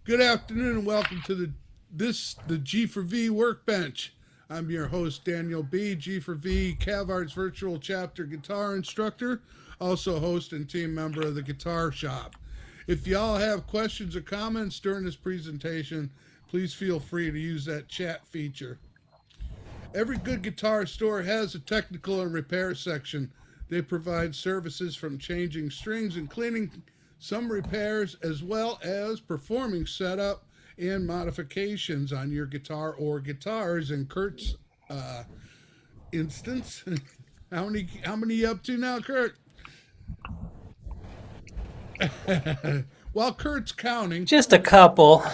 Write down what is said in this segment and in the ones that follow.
Good afternoon and welcome to the G4V Workbench. I'm your host Daniel B. G4V Cavart's virtual chapter guitar instructor, also host and team member of the Guitar Shop. If y'all have questions or comments during this presentation, please feel free to use that chat feature. Every good guitar store has a technical and repair section. They provide services from changing strings and cleaning some repairs, as well as performing setup and modifications on your guitar or guitars. In Kurt's instance, how many you up to now, Kurt? While Kurt's counting, just a couple.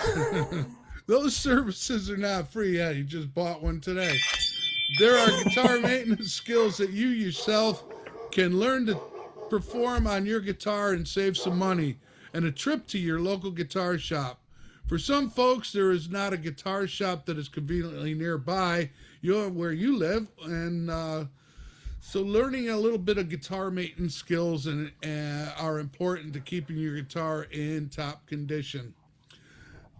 Those services are not free. Yeah, you just bought one today. There are guitar maintenance skills that you yourself can learn to perform on your guitar and save some money, and a trip to your local guitar shop. For some folks, there is not a guitar shop that is conveniently nearby where you live, and so learning a little bit of guitar maintenance skills are important to keeping your guitar in top condition.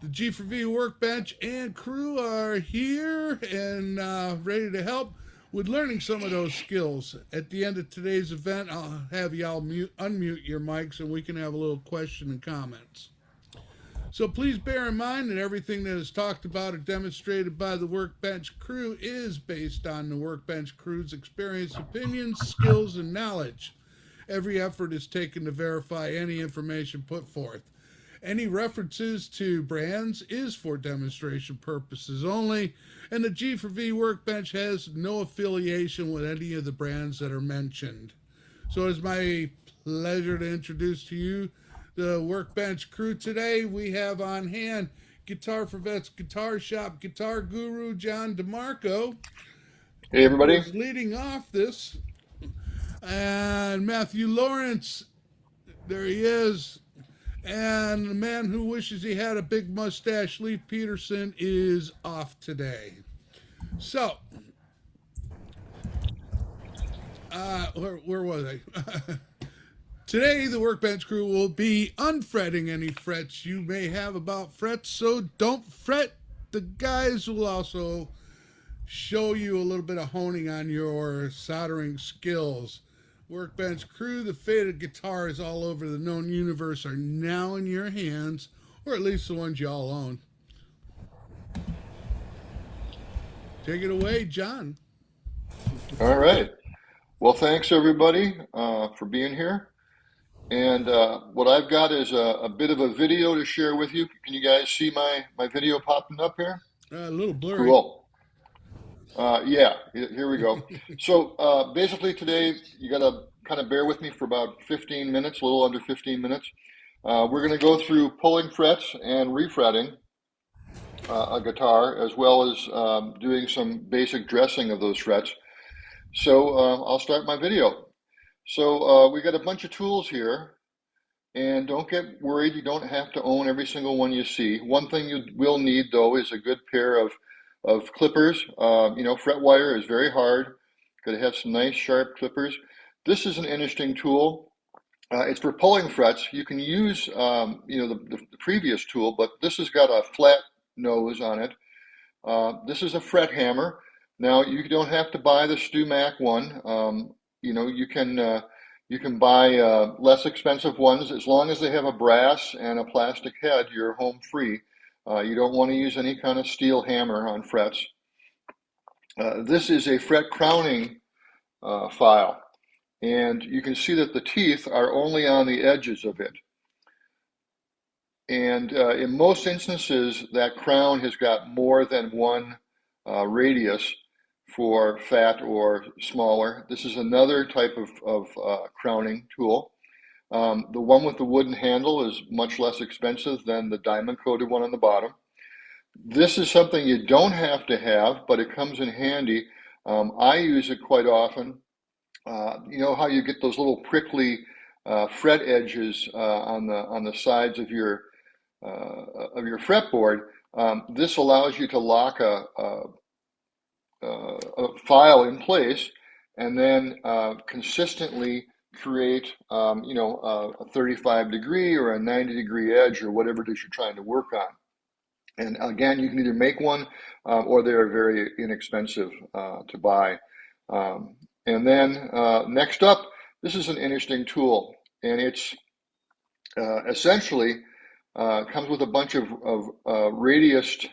The G4V Workbench and crew are here and ready to help with learning some of those skills. At the end of today's event, I'll have y'all unmute your mics and we can have a little question and comments. So please bear in mind that everything that is talked about or demonstrated by the Workbench crew is based on the Workbench crew's experience, opinions, skills, and knowledge. Every effort is taken to verify any information put forth. Any references to brands is for demonstration purposes only, and the G4V Workbench has no affiliation with any of the brands that are mentioned. So it's my pleasure to introduce to you the Workbench crew today. We have on hand Guitar for Vets Guitar Shop guitar guru John DeMarco. Hey everybody. Who's leading off this. And Matthew Lorance, there he is. And the man who wishes he had a big mustache, Leif Peterson, is off today. So, where was I? Today, the Workbench crew will be unfretting any frets you may have about frets, so don't fret. The guys will also show you a little bit of honing on your soldering skills. Workbench crew, the fate of guitars all over the known universe are now in your hands, or at least the ones y'all own. Take it away, John. All right. Well, thanks everybody for being here. And what I've got is a bit of a video to share with you. Can you guys see my video popping up here? A little blurry. Cool. Yeah, here we go. So basically today, you got to kind of bear with me for about 15 minutes, a little under 15 minutes. We're going to go through pulling frets and refretting a guitar, as well as doing some basic dressing of those frets. So I'll start my video. So we got a bunch of tools here, and don't get worried, you don't have to own every single one you see. One thing you will need, though, is a good pair of clippers. Fret wire is very hard. Got to have some nice sharp clippers. This is an interesting tool. It's for pulling frets. You can use the previous tool, but this has got a flat nose on it. This is a fret hammer. Now you don't have to buy the StuMac one. You can buy less expensive ones. As long as they have a brass and a plastic head, you're home free. You don't want to use any kind of steel hammer on frets. This is a fret crowning file, and you can see that the teeth are only on the edges of it. And in most instances, that crown has got more than one radius for fat or smaller. This is another type of crowning tool. The one with the wooden handle is much less expensive than the diamond-coated one on the bottom. This is something you don't have to have, but it comes in handy. I use it quite often. You know how you get those little prickly fret edges on the sides of your fretboard? This allows you to lock a file in place and then consistently create a 35 degree or a 90 degree edge or whatever it is you're trying to work on. And again, you can either make one or they're very inexpensive to buy. And then next up, this is an interesting tool, and it's essentially comes with a bunch of radiused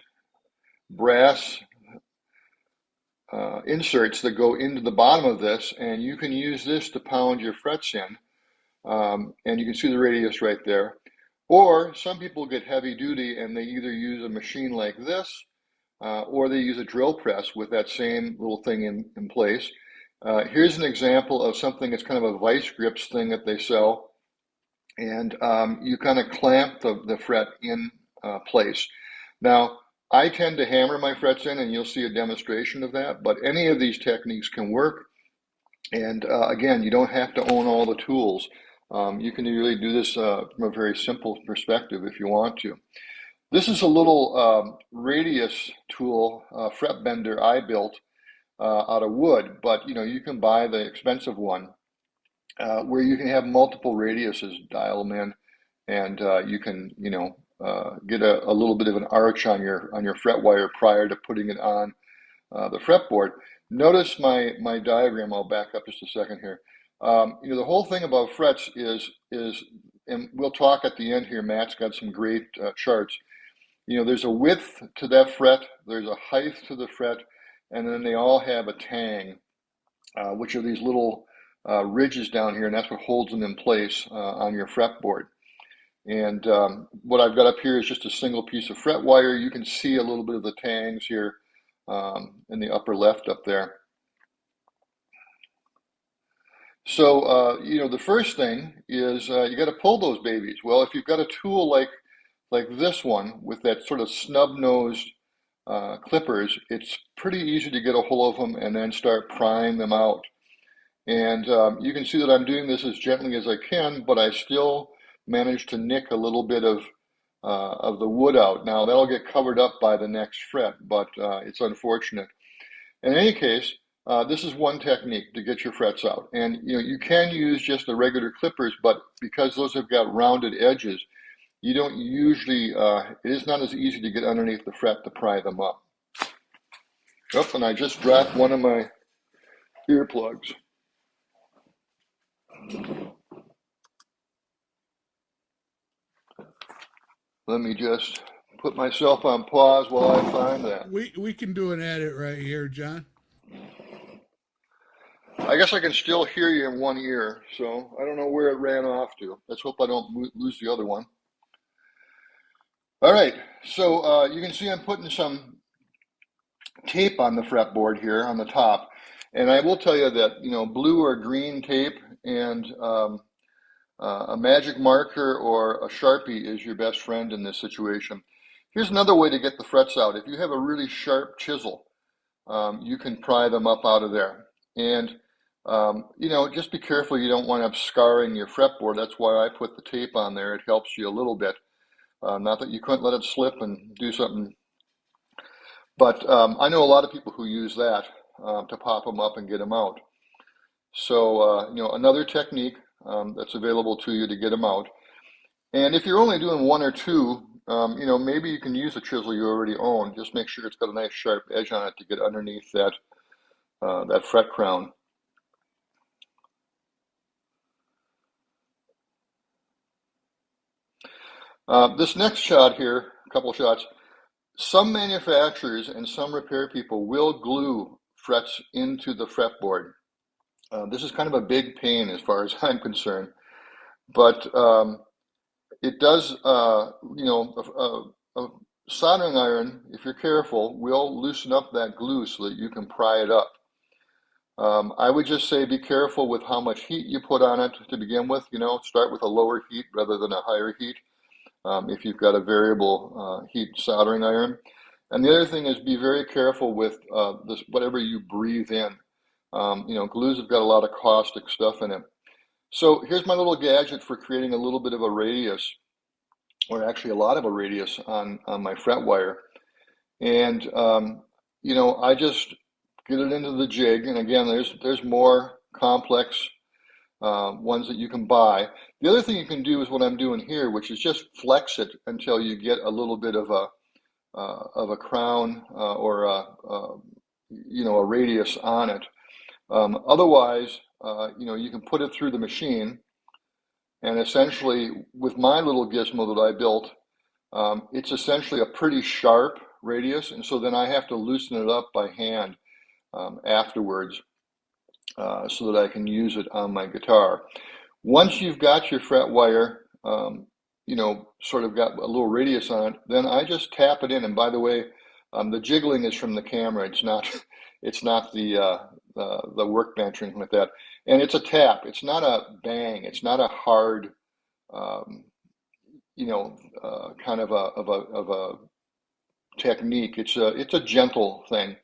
brass inserts that go into the bottom of this, and you can use this to pound your frets in, and you can see the radius right there. Or some people get heavy duty and they either use a machine like this or they use a drill press with that same little thing in place. Here's an example of something that's kind of a vice grips thing that they sell, and you kind of clamp the fret in place. Now, I tend to hammer my frets in, and you'll see a demonstration of that, but any of these techniques can work. And again, you don't have to own all the tools. You can really do this from a very simple perspective if you want to. This is a little radius tool, fret bender I built out of wood, but you can buy the expensive one where you can have multiple radiuses, dial them in, and you can get a little bit of an arch on your fret wire prior to putting it on the fretboard. Notice my diagram. I'll back up just a second here. The whole thing about frets is, and we'll talk at the end here. Matt's got some great charts. There's a width to that fret, there's a height to the fret, and then they all have a tang, which are these little ridges down here, and that's what holds them in place on your fretboard. And what I've got up here is just a single piece of fret wire. You can see a little bit of the tangs here in the upper left up there. So, the first thing is you got to pull those babies. Well, if you've got a tool like this one with that sort of snub-nosed clippers, it's pretty easy to get a hold of them and then start prying them out. And you can see that I'm doing this as gently as I can, but I still manage to nick a little bit of the wood out. Now, that'll get covered up by the next fret, but it's unfortunate. In any case, this is one technique to get your frets out. And you can use just the regular clippers, but because those have got rounded edges, you don't usually, it is not as easy to get underneath the fret to pry them up. Oh, and I just dropped one of my earplugs. Let me just put myself on pause while I find that. We can do an edit right here, John. I guess I can still hear you in one ear, so I don't know where it ran off to. Let's hope I don't lose the other one. All right, so you can see I'm putting some tape on the fretboard here on the top, and I will tell you that blue or green tape and a magic marker or a Sharpie is your best friend in this situation. Here's another way to get the frets out. If you have a really sharp chisel, you can pry them up out of there. And just be careful you don't wind up scarring your fretboard. That's why I put the tape on there. It helps you a little bit. Not that you couldn't let it slip and do something. But I know a lot of people who use that to pop them up and get them out. So, another technique that's available to you to get them out. And if you're only doing one or two, maybe you can use a chisel you already own. Just make sure it's got a nice sharp edge on it to get underneath that fret crown. This next shot here, a couple shots, some manufacturers and some repair people will glue frets into the fretboard. This is kind of a big pain as far as I'm concerned, but it does, a soldering iron, if you're careful, will loosen up that glue so that you can pry it up. I would just say be careful with how much heat you put on it to begin with. Start with a lower heat rather than a higher heat if you've got a variable heat soldering iron. And the other thing is be very careful with whatever you breathe in. Glues have got a lot of caustic stuff in it. So here's my little gadget for creating a little bit of a radius, or actually a lot of a radius on my fret wire. And, I just get it into the jig. And again, there's more complex ones that you can buy. The other thing you can do is what I'm doing here, which is just flex it until you get a little bit of of a crown or a radius on it. Otherwise, you can put it through the machine, and essentially, with my little gizmo that I built, it's essentially a pretty sharp radius, and so then I have to loosen it up by hand afterwards so that I can use it on my guitar. Once you've got your fret wire, sort of got a little radius on it, then I just tap it in. And by the way, the jiggling is from the camera. It's not the workbench or anything like that. And it's a tap. It's not a bang. It's not a hard, kind of a technique. It's a gentle thing.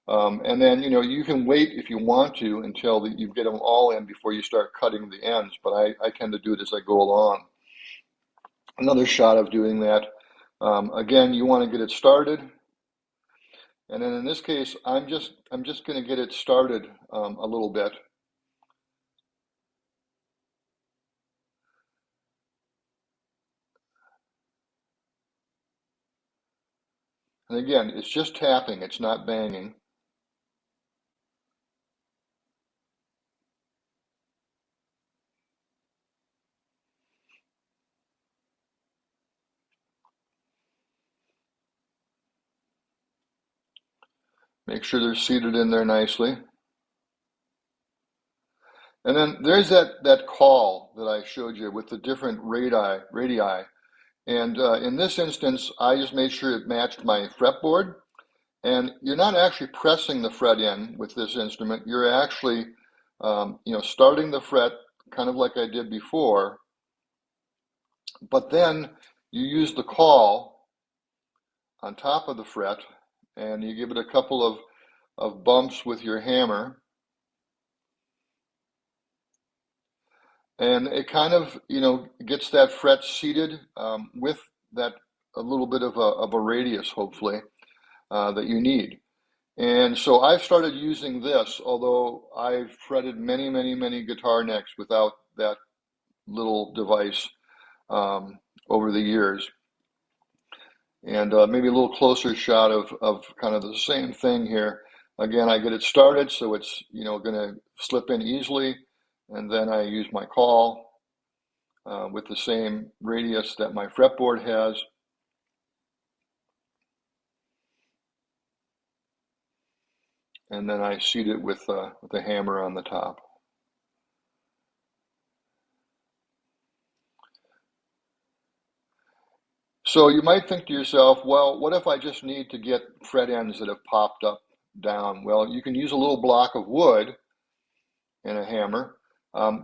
And then, you can wait if you want to until you get them all in before you start cutting the ends. But I tend to do it as I go along. Another shot of doing that. Again, you want to get it started. And then in this case, I'm just going to get it started a little bit. And again, it's just tapping, it's not banging. Make sure they're seated in there nicely. And then there's that call that I showed you with the different radii. And in this instance, I just made sure it matched my fretboard. And you're not actually pressing the fret in with this instrument. You're actually, starting the fret kind of like I did before. But then you use the call on top of the fret, and you give it a couple of bumps with your hammer. And it kind of, gets that fret seated with that a little bit of a radius, hopefully, that you need. And so I've started using this, although I've fretted many, many, many guitar necks without that little device over the years. And maybe a little closer shot of kind of the same thing here. Again, I get it started, so it's, going to slip in easily. And then I use my call with the same radius that my fretboard has. And then I seat it with the hammer on the top. So you might think to yourself, well, what if I just need to get fret ends that have popped up down? Well, you can use a little block of wood and a hammer.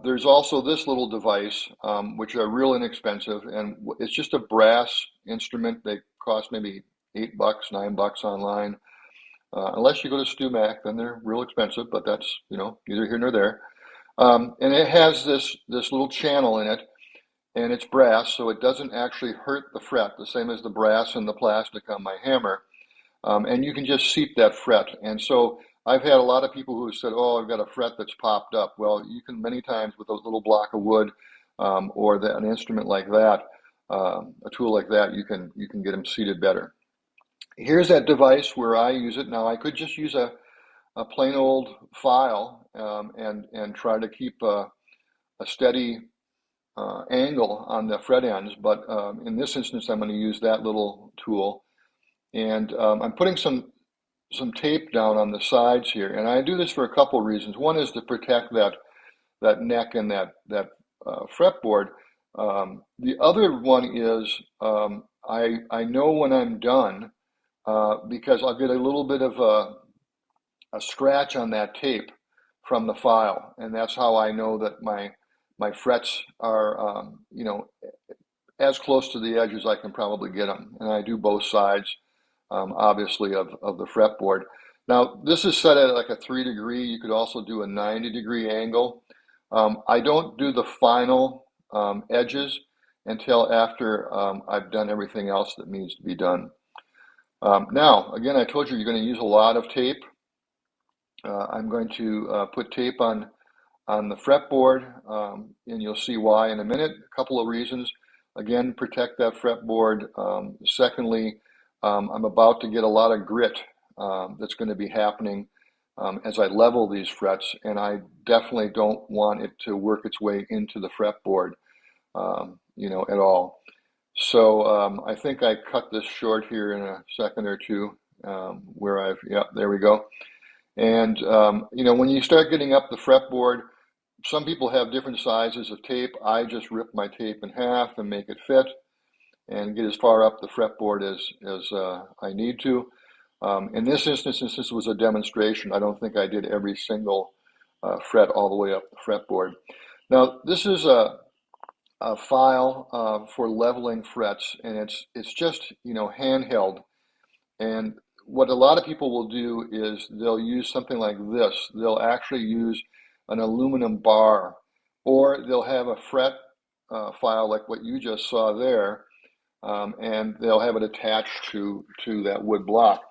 There's also this little device, which are real inexpensive, and it's just a brass instrument. They cost maybe $8, $9 online. Unless you go to StuMac, then they're real expensive, but that's, neither here nor there. And it has this little channel in it, and it's brass, so it doesn't actually hurt the fret, the same as the brass and the plastic on my hammer. And you can just seat that fret. And so I've had a lot of people who have said, oh, I've got a fret that's popped up. Well, you can many times with a little block of wood or an instrument like that, a tool like that, you can get them seated better. Here's that device where I use it. Now, I could just use a plain old file and try to keep a steady angle on the fret ends, but in this instance, I'm going to use that little tool. And I'm putting some tape down on the sides here, and I do this for a couple of reasons. One is to protect that neck and that fretboard. The other one is I know when I'm done because I'll get a little bit of a scratch on that tape from the file, and that's how I know that my frets are as close to the edge as I can probably get them. And I do both sides, obviously, of the fretboard. Now, this is set at like a 3-degree. You could also do a 90-degree angle. I don't do the final edges until after I've done everything else that needs to be done. Now, again, I told you you're going to use a lot of tape. I'm going to put tape on the fretboard, and you'll see why in a minute. A couple of reasons. Again, protect that fretboard. Secondly, I'm about to get a lot of grit that's going to be happening as I level these frets, and I definitely don't want it to work its way into the fretboard, at all. So I think I cut this short here in a second or two, there we go. And, when you start getting up the fretboard, some people have different sizes of tape. I just rip my tape in half and make it fit and get as far up the fretboard as I need to. In this instance, since this was a demonstration, I don't think I did every single fret all the way up the fretboard. Now, this is a file for leveling frets, and it's just handheld. And what a lot of people will do is they'll use something like this. They'll actually use an aluminum bar, or they'll have a fret file like what you just saw there, and they'll have it attached to that wood block.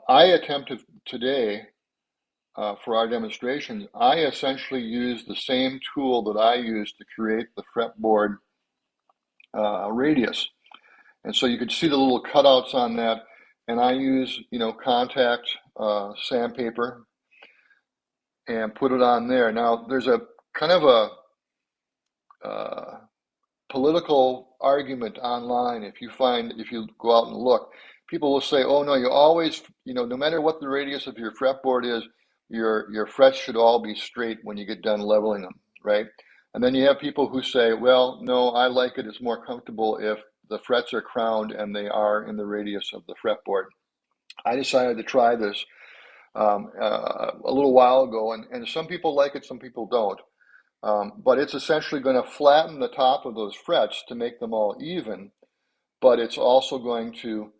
I attempted today for our demonstration, I essentially used the same tool that I used to create the fretboard radius. And so you could see the little cutouts on that. And I use, contact sandpaper and put it on there. Now, there's a kind of a political argument online. If you go out and look, people will say, oh no, you always, no matter what the radius of your fretboard is, your frets should all be straight when you get done leveling them, right? And then you have people who say, well, no, I like it. It's more comfortable if the frets are crowned and they are in the radius of the fretboard. I decided to try this a little while ago, and some people like it, some people don't. But it's essentially going to flatten the top of those frets to make them all even, but it's also going to,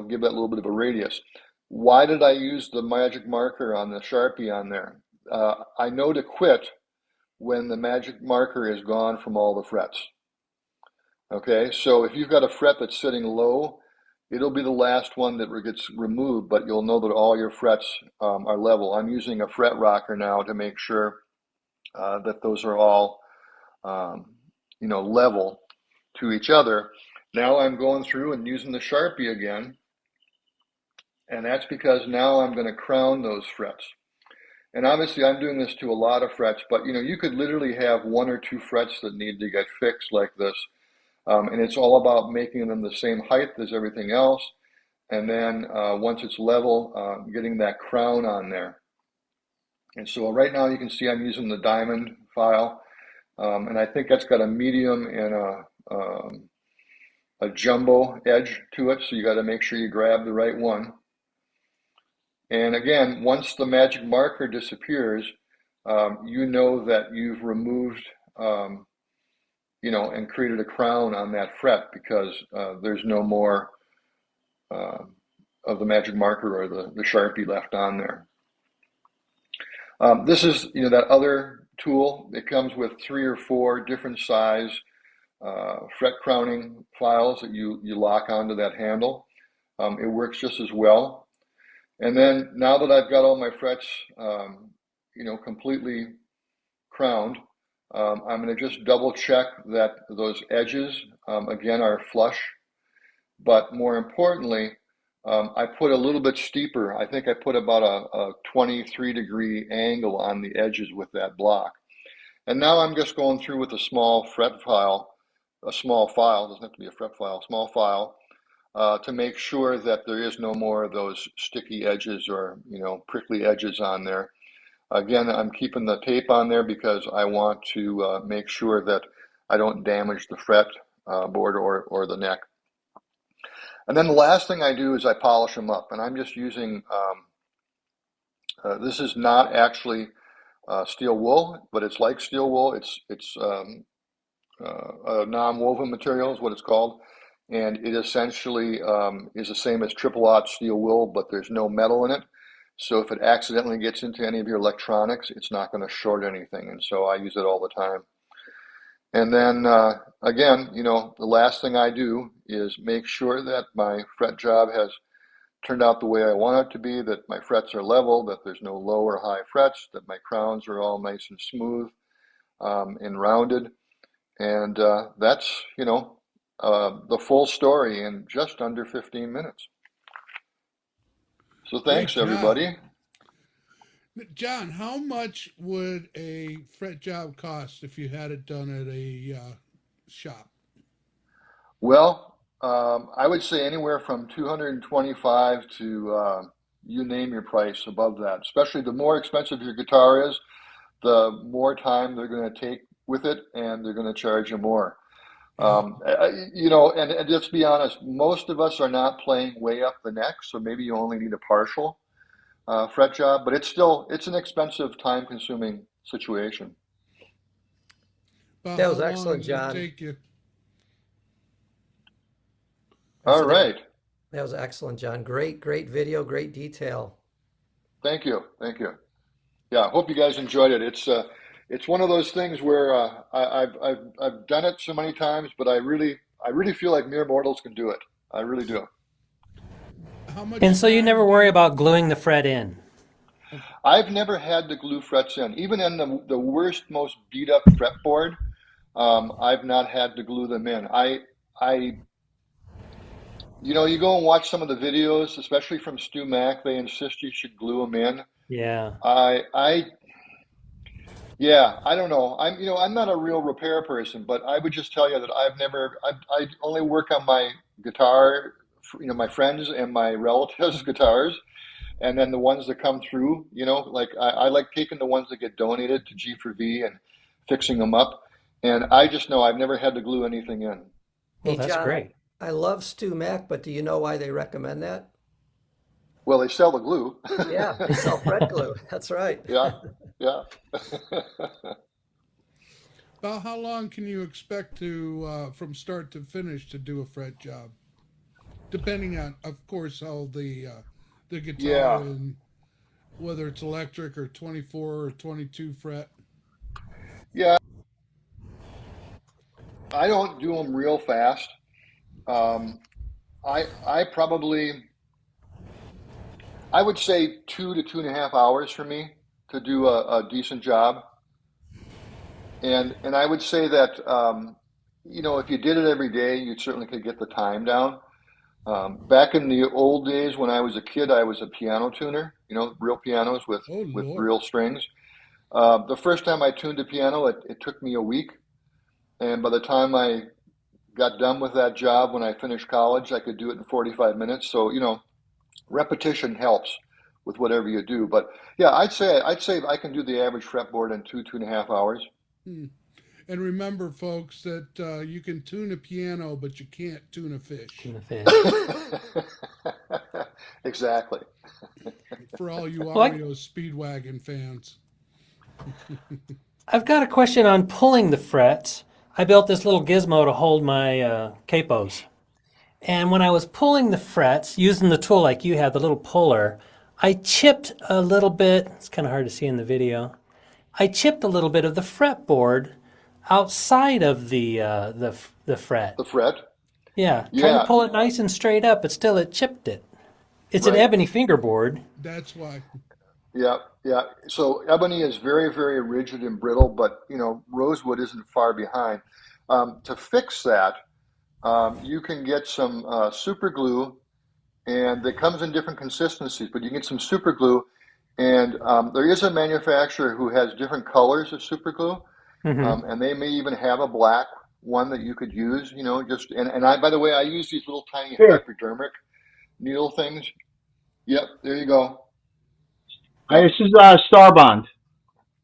give that little bit of a radius. Why did I use the magic marker on the Sharpie on there? I know to quit when the magic marker is gone from all the frets. Okay, so if you've got a fret that's sitting low, it'll be the last one that gets removed, but you'll know that all your frets are level. I'm using a fret rocker now to make sure that those are all, level to each other. Now I'm going through and using the Sharpie again, and that's because now I'm going to crown those frets. And obviously I'm doing this to a lot of frets, but you could literally have one or two frets that need to get fixed like this. And it's all about making them the same height as everything else. And then once it's level, getting that crown on there. And so right now you can see I'm using the diamond file. And I think that's got a medium and a jumbo edge to it. So you got to make sure you grab the right one. And again, once the magic marker disappears, you know that you've removed and created a crown on that fret because there's no more of the magic marker or the Sharpie left on there. This is, that other tool. It comes with 3 or 4 different size fret crowning files that you lock onto that handle. It works just as well. And then now that I've got all my frets, completely crowned, I'm going to just double check that those edges, again, are flush. But more importantly, I put a little bit steeper. I think I put about a 23-degree angle on the edges with that block. And now I'm just going through with a small file, doesn't have to be a fret file, small file, to make sure that there is no more of those sticky edges or, prickly edges on there. Again, I'm keeping the tape on there because I want to make sure that I don't damage the fret board or the neck. And then the last thing I do is I polish them up, and I'm just using, this is not actually steel wool, but it's like steel wool. It's a non-woven material is what it's called. And it essentially is the same as triple-aught steel wool, but there's no metal in it. So if it accidentally gets into any of your electronics, it's not going to short anything. And so I use it all the time. And then, again, the last thing I do is make sure that my fret job has turned out the way I want it to be, that my frets are level, that there's no low or high frets, that my crowns are all nice and smooth and rounded. And that's, the full story in just under 15 minutes. So thanks, Great job. everybody. John, how much would a fret job cost if you had it done at a shop? Well, I would say anywhere from 225 to you name your price above that. Especially the more expensive your guitar is, the more time they're going to take with it, and they're going to charge you more. You know, and let's be honest, most of us are not playing way up the neck, so maybe you only need a partial fret job, but it's an expensive, time-consuming situation. About That was how long excellent, does it John. take you? All right. That was excellent, John. Great video, great detail. Thank you. Thank you. Yeah, I hope you guys enjoyed it. It's one of those things where I've done it so many times, but I really feel like mere mortals can do it. I really do. How much And so you time never do worry about gluing the fret in. I've never had to glue frets in, even in the worst, most beat up fretboard. I've not had to glue them in. You know, you go and watch some of the videos, especially from Stu Mack. They insist you should glue them in. Yeah. Yeah, I don't know. I'm not a real repair person, but I would just tell you that I only work on my guitar, my friends and my relatives' guitars, and then the ones that come through, like I like taking the ones that get donated to G4V and fixing them up. And I just know I've never had to glue anything in. Well, Hey, that's John, great. I love Stu Mack, but do you know why they recommend that? Well, they sell the glue. Yeah, they sell fret glue. That's right. Yeah, yeah. About how long can you expect to, from start to finish, to do a fret job? Depending on, of course, how the guitar Yeah. and whether it's electric or 24 or 22 fret. Yeah, I don't do them real fast. Um, I probably, I would say 2 to 2.5 hours for me to do a decent job. And I would say that, if you did it every day, you certainly could get the time down. Back in the old days when I was a kid, I was a piano tuner, real pianos with, Oh, with Lord. real strings. The first time I tuned a piano, it took me a week. And by the time I got done with that job when I finished college, I could do it in 45 minutes. So, repetition helps with whatever you do. But yeah, I'd say I can do the average fretboard in 2.5 hours. Hmm. And remember, folks, that you can tune a piano, but you can't tune a fish. In the fish. Exactly. For all you Well, Ario Speedwagon fans. I've got a question on pulling the frets. I built this little gizmo to hold my capos. And when I was pulling the frets, using the tool like you had, the little puller, I chipped a little bit. It's kind of hard to see in the video. I chipped a little bit of the fretboard outside of the fret. The fret. Yeah, trying Yeah, to pull it nice and straight up, but still it chipped it. It's an right. ebony fingerboard. That's why. Yeah, yeah. So ebony is very, very rigid and brittle, but rosewood isn't far behind. To fix that, you can get some super glue, and it comes in different consistencies, but you can get some super glue, and there is a manufacturer who has different colors of super glue, Hmm. and they may even have a black one that you could use, and I, by the way, I use these little tiny Here, hypodermic needle things. Yep, there you go. this Yep, is Starbond.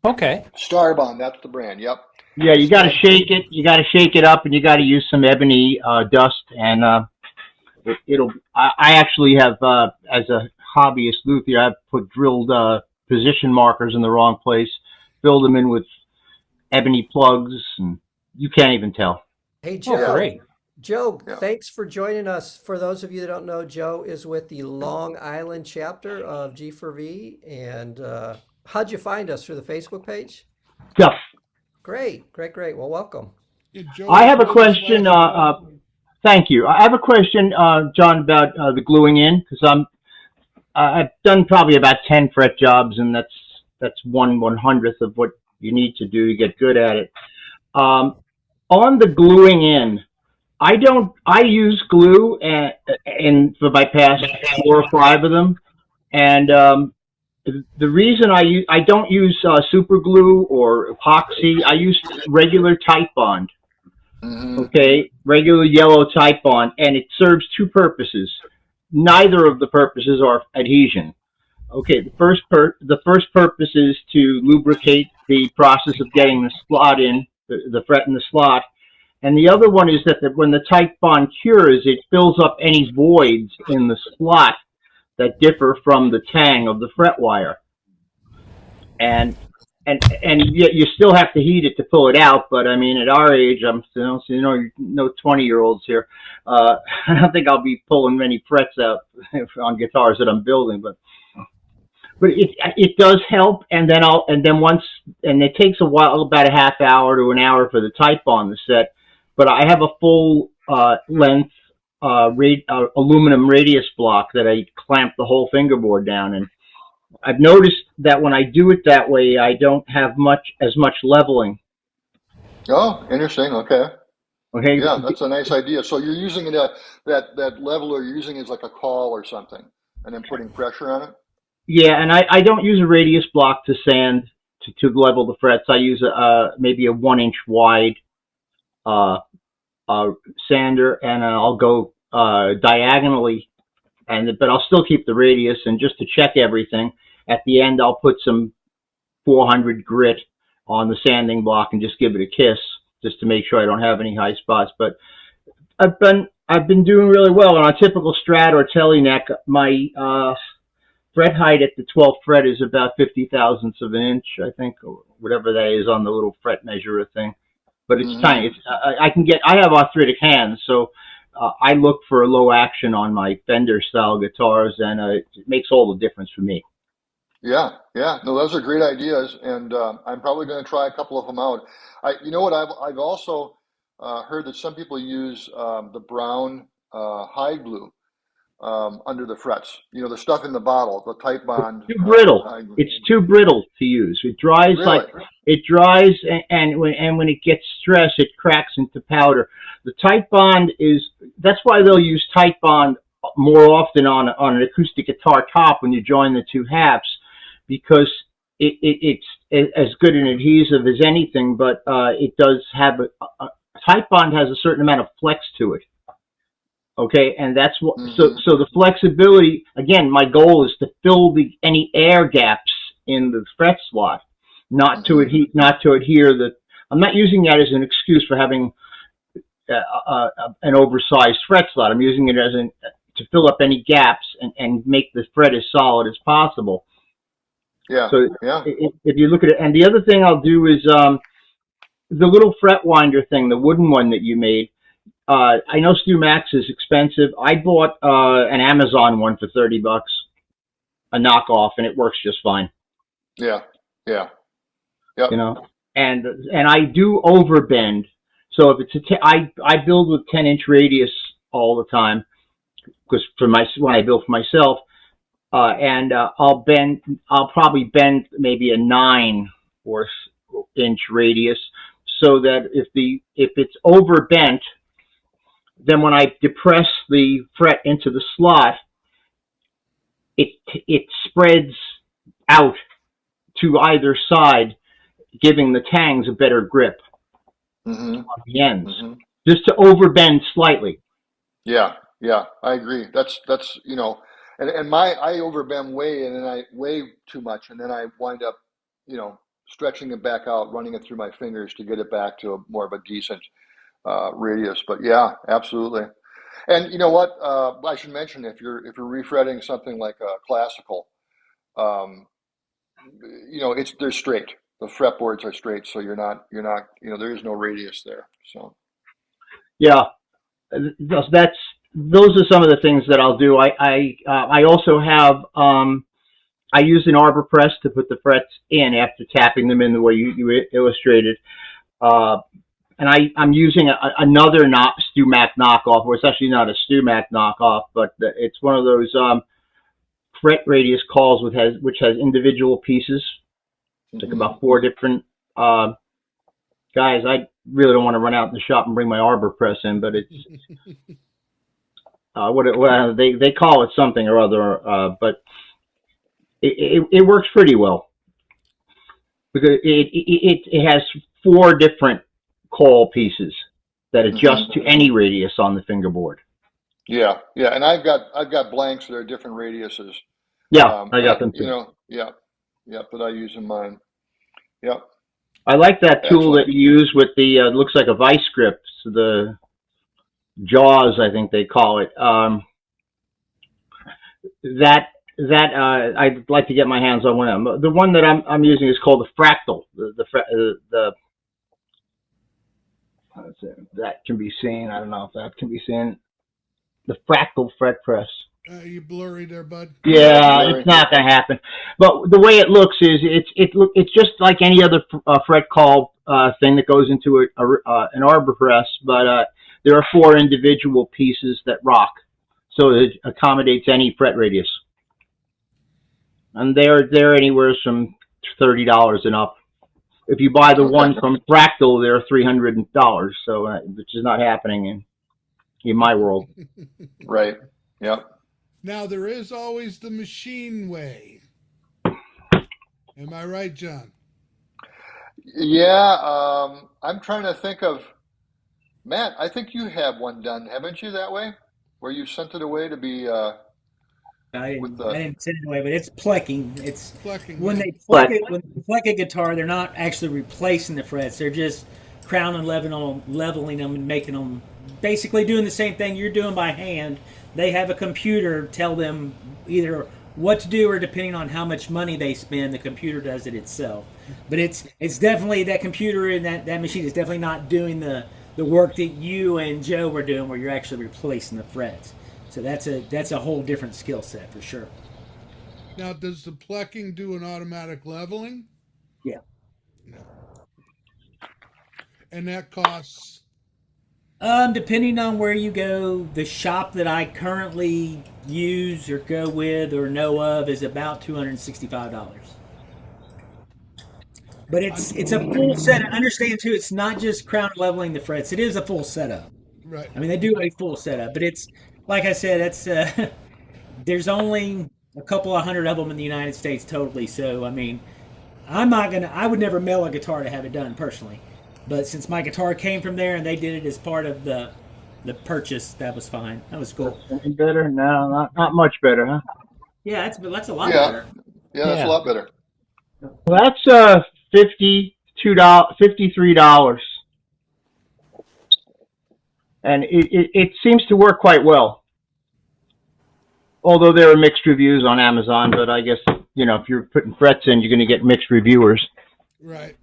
Okay. Starbond, that's the brand. Yep, Yeah, you got to Star. shake it. You got to shake it up, and you got to use some ebony dust, and it'll. I actually have, as a hobbyist luthier, I've put drilled position markers in the wrong place, filled them in with ebony plugs, and you can't even tell. Hey, Oh, Yeah, Joe. great. Joe, yeah. thanks for joining us. For those of you that don't know, Joe is with the Long Island chapter of G4V. And how'd you find us? Through the Facebook page? Stuff. Great. Well, welcome. Yeah, Joe I was have a with us question. last week. Thank you. I have a question, John, about the gluing in, because I've done probably about 10 fret jobs, and that's 1/100th of what you need to do to get good at it. On the gluing in, I use glue and for my past 4 or 5 of them, and the reason I don't use super glue or epoxy. I use regular Titebond. Mm-hmm. Okay, regular yellow Titebond, and it serves 2 purposes. Neither of the purposes are adhesion. Okay, the first purpose is to lubricate the process of getting the slot in, the fret in the slot. And the other one is that when the Titebond cures, it fills up any voids in the slot that differ from the tang of the fret wire. And yet you still have to heat it to pull it out. But I mean, at our age, I'm still, no 20-year-olds here. I don't think I'll be pulling many frets out on guitars that I'm building, but it does help. And then it takes a while, about a half hour to an hour for the Titebond to set. But I have a full length aluminum radius block that I clamp the whole fingerboard down, and I've noticed that when I do it that way, I don't have as much leveling. Oh, interesting. Okay. Okay. Yeah, that's a nice idea. So you're using it that leveler. You're using it as like a caul or something, and then putting pressure on it. Yeah, and I don't use a radius block to sand to level the frets. I use maybe a 1-inch wide sander, and I'll go diagonally, but I'll still keep the radius. And just to check everything, at the end I'll put some 400 grit on the sanding block and just give it a kiss, just to make sure I don't have any high spots. But I've been doing really well. On a typical Strat or Tele neck, my fret height at the 12th fret is about 50 thousandths of an inch, I think, or whatever that is on the little fret measurer thing. But it's tiny. I have arthritic hands, so I look for low action on my Fender style guitars, and it makes all the difference for me. Yeah. No, those are great ideas, and I'm probably going to try a couple of them out. You know what? I've also heard that some people use the brown hide glue under the frets. The stuff in the bottle, the Titebond. Too brittle. It's too brittle to use. It dries and when it gets stressed, it cracks into powder. The Titebond that's why they'll use Titebond more often on an acoustic guitar top when you join the 2 halves, because it's as good an adhesive as anything, but it does have Titebond has a certain amount of flex to it. Okay, and that's what. So the flexibility. Again, my goal is to fill any air gaps in the fret slot, not to adhere. I'm not using that as an excuse for having an oversized fret slot. I'm using it to fill up any gaps and make the fret as solid as possible. Yeah. So if you look at it, and the other thing I'll do is the little fret winder thing, the wooden one that you made. I know Stu Max is expensive. I bought an Amazon one for $30, a knockoff, and it works just fine. Yeah. Yep. And I do overbend. So if it's I build with 10-inch radius all the time, because when I build for myself, and I'll probably bend maybe a 9-inch radius, so that if it's overbent, then when I depress the fret into the slot, it spreads out to either side, giving the tangs a better grip on the ends, just to overbend slightly. Yeah, I agree. That's and I overbend way, and then I way too much, and then I wind up stretching it back out, running it through my fingers to get it back to more of a decent radius. But yeah, absolutely. And you know what? I should mention, if you're refretting something like a classical, they're straight. The fretboards are straight, so you're not there is no radius there. So yeah, those are some of the things that I'll do. I also have I use an arbor press to put the frets in after tapping them in the way you illustrated. And I'm using another Stu Mac knockoff, or it's actually not a Stu Mac knockoff, but it's one of those fret radius calls which has individual pieces. It's like about 4 different guys, I really don't want to run out in the shop and bring my arbor press in, but it's they call it something or other, but it works pretty well because it has 4 different call pieces that adjust to any radius on the fingerboard. Yeah, and I've got blanks that are different radiuses. Yeah, I got them too. That I use in mine. Yep. I like that tool Excellent. that you use with the looks like a vice grip, so the jaws, I think they call it. I'd like to get my hands on one of them. The one that I'm using is called the Fractal. That can be seen. I don't know if that can be seen. The Fractal fret press. You blurry there, bud? Yeah, it's not going to happen. But the way it looks is it's just like any other fret call thing that goes into an arbor press, but there are 4 individual pieces that rock, so it accommodates any fret radius. And they're anywhere from $30 and up. If you buy the one from Fractal, they're $300. So which is not happening in my world. Right. Yep. Now, there is always the machine way. Am I right, John? Yeah. I'm trying to think of, Matt, I think you have one done, haven't you, that way? Where you sent it away to be... I didn't send it away, but it's plucking. It's Plucking, when yeah. they pluck it. When they pluck a guitar, they're not actually replacing the frets. They're just crown and leveling them and making them basically doing the same thing you're doing by hand. They have a computer tell them either what to do or depending on how much money they spend, the computer does it itself. But it's definitely that computer and that machine is definitely not doing the work that you and Joe were doing, where you're actually replacing the frets. So that's a whole different skill set for sure. Now, does the plucking do an automatic leveling? Yeah. No. And that costs? Depending on where you go, the shop that I currently use or go with or know of is about $265. But it's a full set. Understand too, it's not just crown leveling the frets. It is a full setup. Right. I mean, they do a full setup, but it's like I said, it's there's only a couple of hundred of them in the United States totally. So I mean, I would never mail a guitar to have it done personally. But since my guitar came from there and they did it as part of the purchase, that was fine. That was cool. Any better? No, not much better, huh? Yeah, that's a lot better. Yeah, that's a lot better. Well, that's $53, and it seems to work quite well. Although there are mixed reviews on Amazon, but I guess if you're putting frets in, you're going to get mixed reviewers. Right.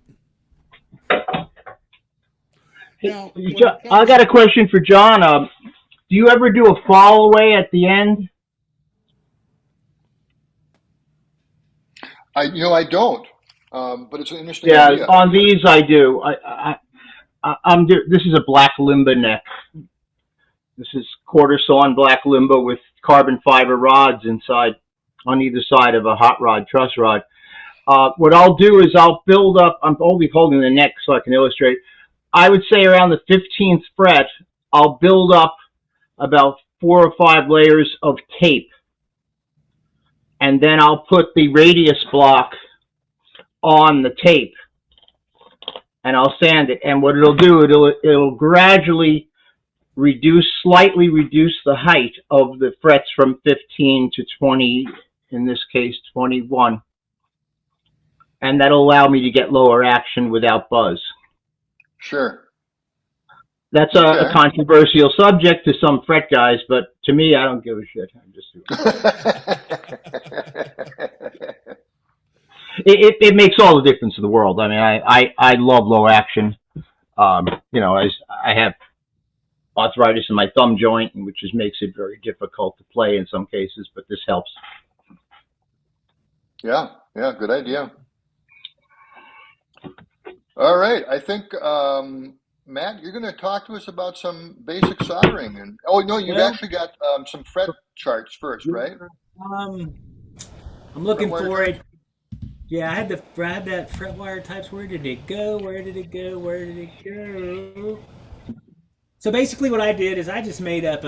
Now, I got a question for John. Do you ever do a fall away at the end? I don't, but it's an interesting idea. On these I do. This is a black limba neck. This is quarter sawn black limba with carbon fiber rods inside, on either side of a hot rod truss rod. What I'll do is I'll build up. I'm only holding the neck so I can illustrate. I would say around the 15th fret, I'll build up about 4 or 5 layers of tape. And then I'll put the radius block on the tape. And I'll sand it. And what it'll do, it'll gradually slightly reduce the height of the frets from 15 to 20, in this case 21. And that'll allow me to get lower action without buzz. Sure. That's a controversial subject to some fret guys, but to me, I don't give a shit. I'm just it makes all the difference in the world. I mean, I love low action. As I have arthritis in my thumb joint, which makes it very difficult to play in some cases, but this helps. Yeah, good idea. All right, I think Matt, you're going to talk to us about some basic soldering, and you've actually got some fret charts first, right? I'm looking for it. Yeah, I had that fret wire types. Where did it go? Where did it go? Where did it go? So basically, what I did is I just made up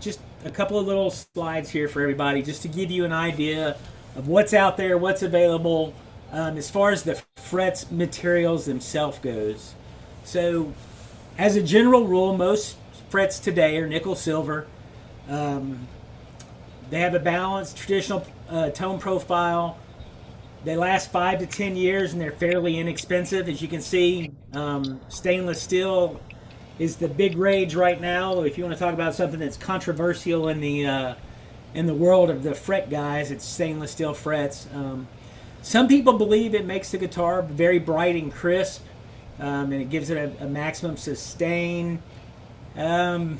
just a couple of little slides here for everybody, just to give you an idea of what's out there, what's available, as far as the frets materials themselves goes. So, as a general rule, most frets today are nickel silver. They have a balanced traditional tone profile. They last 5 to 10 years, and they're fairly inexpensive. As you can see, stainless steel is the big rage right now. If you want to talk about something that's controversial in the world of the fret guys, it's stainless steel frets. Some people believe it makes the guitar very bright and crisp, and it gives it a maximum sustain. Okay,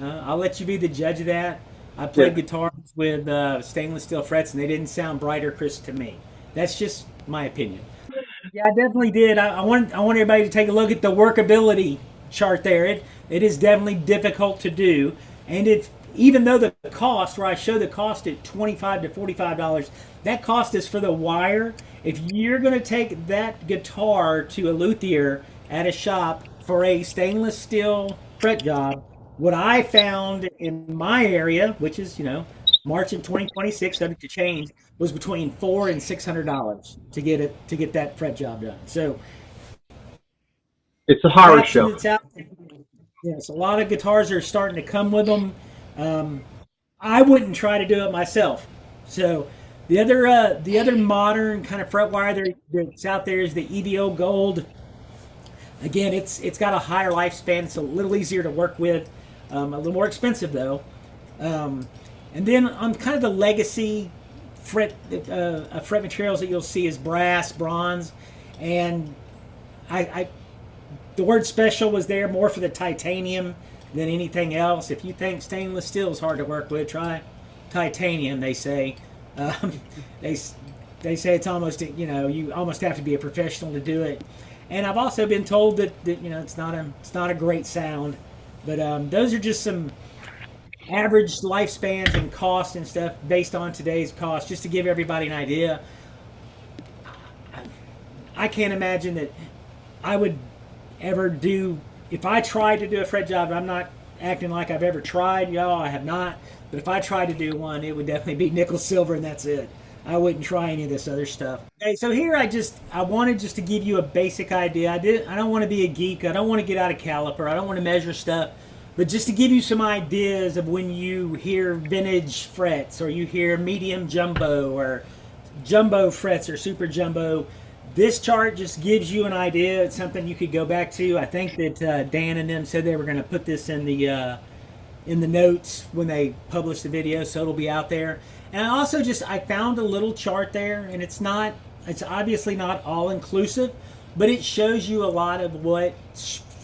I'll let you be the judge of that. I played guitars with stainless steel frets, and they didn't sound bright or crisp to me. That's just my opinion. Yeah, I definitely did. I want everybody to take a look at the workability chart there. It is definitely difficult to do, and even though the cost, where I show the cost at $25 to $45, that cost is for the wire. If you're going to take that guitar to a luthier at a shop for a stainless steel fret job, what I found in my area, which is March of 2026, subject to change, was between $400 and $600 to get that fret job done. So It's a horror show. Yes, a lot of guitars are starting to come with them. I wouldn't try to do it myself. So the other modern kind of fret wire that's out there is the EVO Gold. Again, it's got a higher lifespan. It's a little easier to work with. A little more expensive though. And then on kind of the legacy fret materials that you'll see is brass, bronze, and the word special was there more for the titanium than anything else. If you think stainless steel is hard to work with, try titanium. They say they say it's almost you almost have to be a professional to do it. And I've also been told that it's not a great sound, but those are just some average lifespans and cost and stuff based on today's cost, just to give everybody an idea. I can't imagine that I would ever do, if I tried to do a fret job, I'm not acting like I've ever tried, y'all, I have not, but if I tried to do one, it would definitely be nickel silver and that's it. I wouldn't try any of this other stuff. Okay, so here I wanted just to give you a basic idea. I don't want to be a geek. I don't want to get out of caliper. I don't want to measure stuff. But just to give you some ideas of when you hear vintage frets, or you hear medium jumbo, or jumbo frets, or super jumbo, this chart just gives you an idea. It's something you could go back to. I think that Dan and them said they were going to put this in the notes when they publish the video, so it'll be out there. And I also I found a little chart there, and it's obviously not all inclusive, but it shows you a lot of what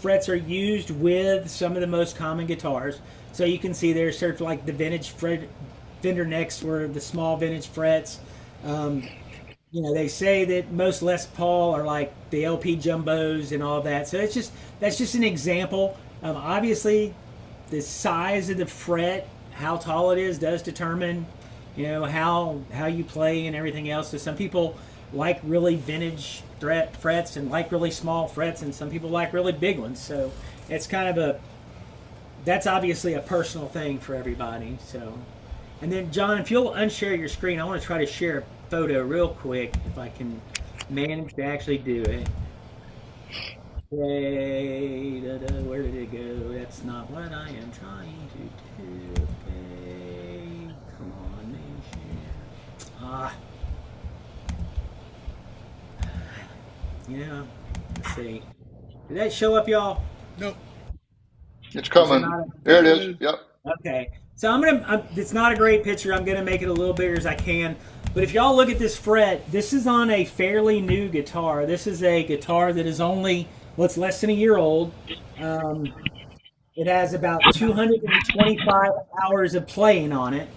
frets are used with some of the most common guitars. So you can see there's sort of like the vintage fender necks were the small vintage frets. They say that most Les Paul are like the LP jumbos and all that. So that's just an example. Obviously, the size of the fret, how tall it is, does determine how you play and everything else. So some people like really vintage frets and like really small frets, and some people like really big ones. So it's kind of that's obviously a personal thing for everybody. So, and then John, if you'll unshare your screen, I want to try to share a photo real quick if I can manage to actually do it. Okay, where did it go? That's not what I am trying to do. Okay, come on, man, share. Let's see. Did that show up, y'all? Nope. It's coming. There it is. Yep. Okay. So it's not a great picture. I'm gonna make it a little bigger as I can. But if y'all look at this fret, this is on a fairly new guitar. This is a guitar that is only it's less than a year old. It has about 225 hours of playing on it.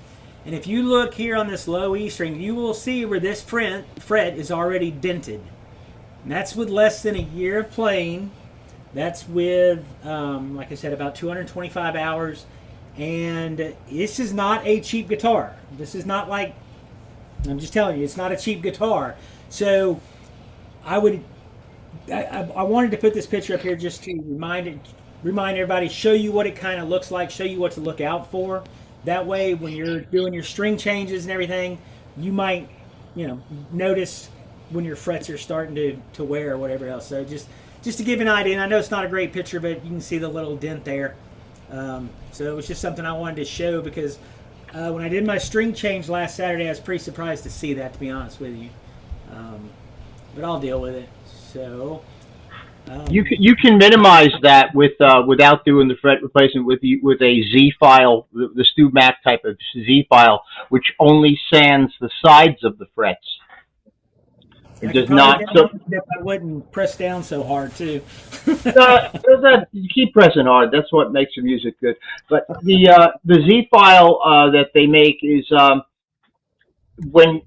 And if you look here on this low E string, you will see where this fret is already dented. And that's with less than a year of playing. That's with, like I said, about 225 hours. And this is not a cheap guitar. This is not like I'm just telling you, it's not a cheap guitar. So I wanted to put this picture up here just to remind everybody, show you what it kind of looks like, show you what to look out for. That way, when you're doing your string changes and everything, you might, notice when your frets are starting to wear or whatever else. So just to give an idea, and I know it's not a great picture, but you can see the little dent there. So it was just something I wanted to show because when I did my string change last Saturday, I was pretty surprised to see that, to be honest with you. But I'll deal with it. So you can minimize that without doing the fret replacement with a Z file, the Stu Mac type of Z file, which only sands the sides of the frets. It does not. So I wouldn't press down so hard too. You keep pressing hard. That's what makes your music good. But the Z file that they make is when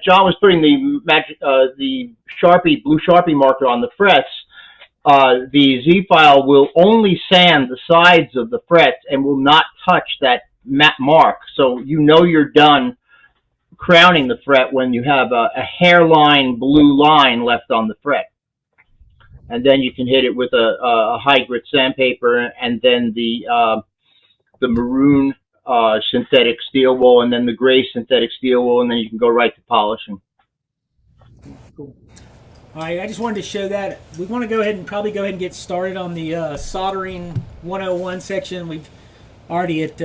John was putting the Sharpie blue Sharpie marker on the frets, the Z file will only sand the sides of the frets and will not touch that mark. So you're done crowning the fret when you have a hairline blue line left on the fret. And then you can hit it with a high grit sandpaper and then the maroon synthetic steel wool and then the gray synthetic steel wool, and then you can go right to polishing. Cool. All right, I just wanted to show that. We want to probably go ahead and get started on the soldering 101 section. We've already at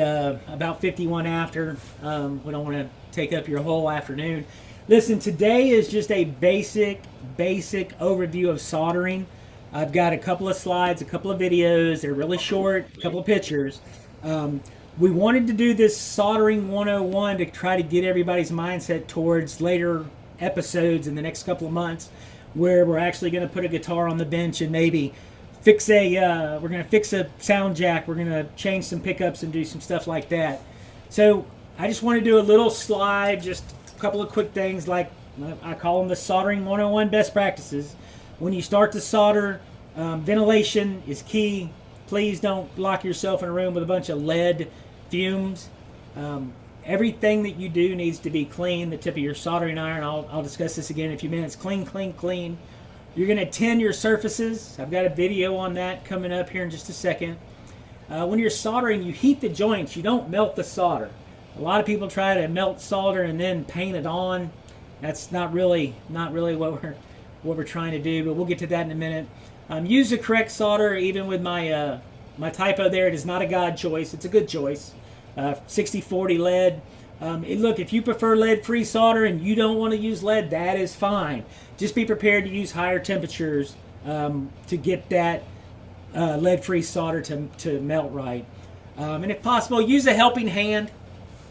about 51 after. We don't want to take up your whole afternoon. Listen, today is just a basic overview of soldering. I've got a couple of slides, a couple of videos. They're really short, a couple of pictures. We wanted to do this soldering 101 to try to get everybody's mindset towards later episodes in the next couple of months, where we're actually going to put a guitar on the bench and maybe we're going to fix a sound jack. We're going to change some pickups and do some stuff like that. So I just want to do a little slide, just a couple of quick things, like I call them the soldering 101 best practices. When you start to solder, ventilation is key. Please don't lock yourself in a room with a bunch of lead fumes. Everything that you do needs to be clean. The tip of your soldering iron, I'll discuss this again in a few minutes. Clean, clean, clean. You're going to tin your surfaces. I've got a video on that coming up here in just a second. When you're soldering, you heat the joints. You don't melt the solder. A lot of people try to melt solder and then paint it on. That's not really what we're trying to do, but we'll get to that in a minute. Use the correct solder. Even with my typo there, it is not a God choice. It's a good choice. 60-40 lead. Look, if you prefer lead-free solder and you don't want to use lead, that is fine. Just be prepared to use higher temperatures to get that lead-free solder to melt right. And if possible, use a helping hand.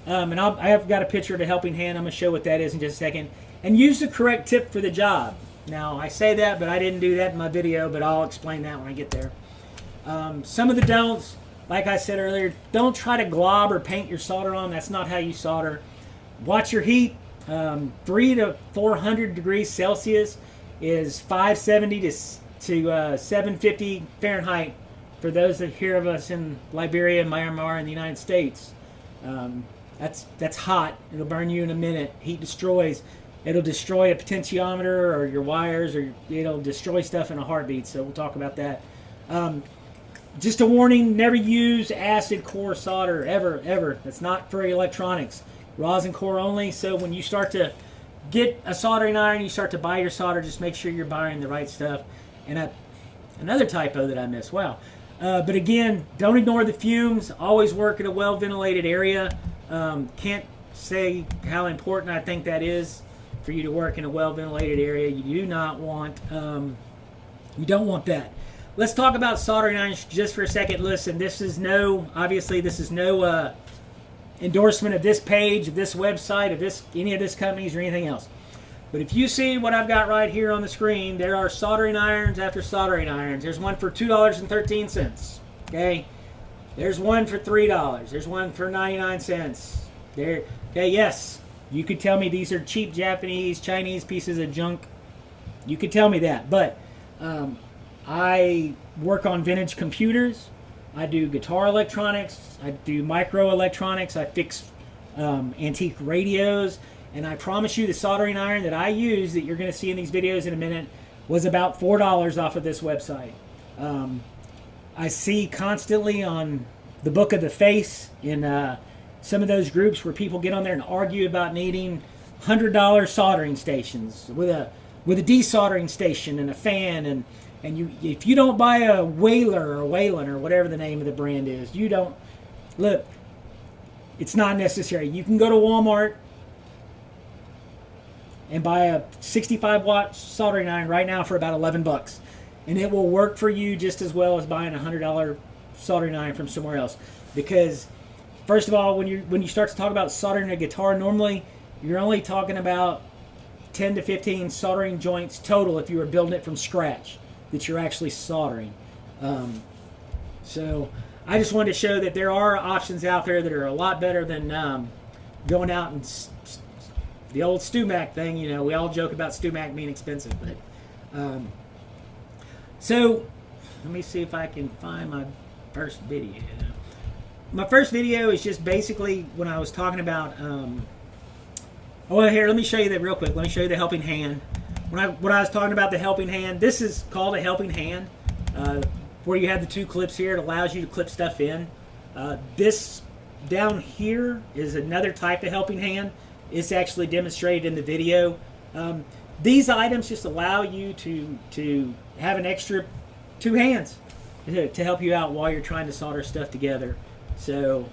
And I have got a picture of a helping hand. I'm going to show what that is in just a second. And use the correct tip for the job. Now, I say that, but I didn't do that in my video, but I'll explain that when I get there. Some of the don'ts, like I said earlier, don't try to glob or paint your solder on. That's not how you solder. Watch your heat. 300 to 400 degrees Celsius is 570 to 750 Fahrenheit for those that hear of us in Liberia, Myanmar, and the United States. That's hot. It'll burn you in a minute. Heat destroys. It'll destroy a potentiometer or your wires, or it'll destroy stuff in a heartbeat. So we'll talk about that. Just a warning, never use acid core solder, ever. That's not for electronics. Rosin core only. So when you start to get a soldering iron, you start to buy your solder, just make sure you're buying the right stuff. And another typo that I missed. Wow. But again, don't ignore the fumes. Always work in a well-ventilated area. Can't say how important I think that is for you to work in a well-ventilated area. You do not want, you don't want that. Let's talk about soldering irons just for a second. Listen, this is no endorsement of this page, of this website, of any of this companies or anything else. But if you see what I've got right here on the screen, there are soldering irons after soldering irons. There's one for $2.13. Okay, there's one for $3. There's one for 99 cents. There. Okay, yes, you could tell me these are cheap Japanese, Chinese pieces of junk. You could tell me that, but I work on vintage computers. I do guitar electronics. I do microelectronics. I fix antique radios. And I promise you the soldering iron that I use that you're going to see in these videos in a minute was about $4 off of this website. I see constantly on the Book of the Face in some of those groups where people get on there and argue about needing $100 soldering stations with a desoldering station and a fan, and you, if you don't buy a Whaler or Whalen or whatever the name of the brand is, you don't look. It's not necessary. You can go to Walmart and buy a 65-watt soldering iron right now for about $11, and it will work for you just as well as buying a $100 soldering iron from somewhere else. Because first of all, when you start to talk about soldering a guitar, normally you're only talking about 10 to 15 soldering joints total if you were building it from scratch that you're actually soldering. So I just wanted to show that there are options out there that are a lot better than going out and the old StewMac thing. You know, we all joke about StewMac being expensive, but so let me see if I can find my first video. My first video is just basically when I was talking about oh, here, let me show you that real quick. Let me show you the helping hand. When I was talking about the helping hand, this is called a helping hand, where you have the two clips here. It allows you to clip stuff in. This down here is another type of helping hand. It's actually demonstrated in the video. These items just allow you to have an extra two hands to help you out while you're trying to solder stuff together. So,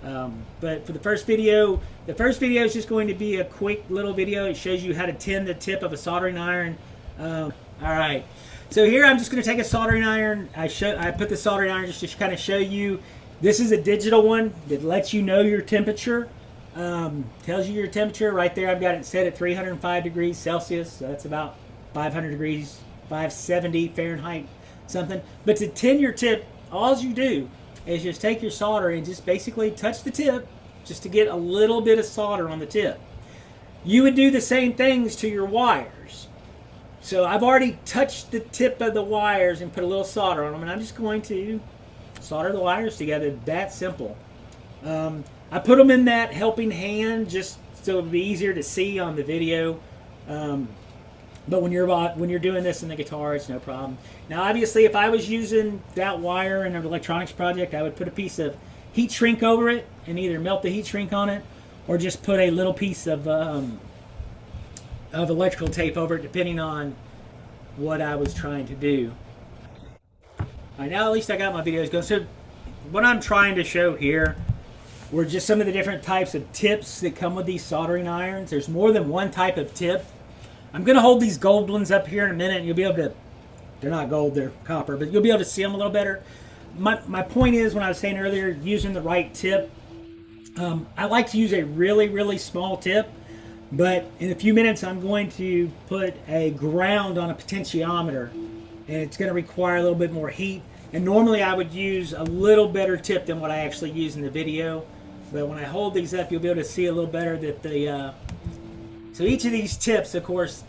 but for the first video is just going to be a quick little video. It shows you how to tin the tip of a soldering iron. All right. So here I'm just going to take a soldering iron. I put the soldering iron just to kind of show you. This is a digital one that lets you know your temperature. Tells you your temperature right there. I've got it set at 305 degrees Celsius. So that's about 500 degrees, 570 Fahrenheit, something. But to tin your tip, all you do is just take your solder and just basically touch the tip just to get a little bit of solder on the tip. You would do the same things to your wires. So I've already touched the tip of the wires and put a little solder on them, and I'm just going to solder the wires together. That simple. I put them in that helping hand just so it would be easier to see on the video. But when you're doing this in the guitar, it's no problem. Now, obviously, if I was using that wire in an electronics project, I would put a piece of heat shrink over it and either melt the heat shrink on it or just put a little piece of electrical tape over it, depending on what I was trying to do. All right, now at least I got my videos going. So what I'm trying to show here were just some of the different types of tips that come with these soldering irons. There's more than one type of tip. I'm going to hold these gold ones up here in a minute, and you'll be able to, they're not gold, they're copper, but you'll be able to see them a little better. My point is, when I was saying earlier, using the right tip, I like to use a really, really small tip, but in a few minutes I'm going to put a ground on a potentiometer, and it's going to require a little bit more heat. And normally I would use a little better tip than what I actually use in the video, but when I hold these up, you'll be able to see a little better that the so each of these tips, of course,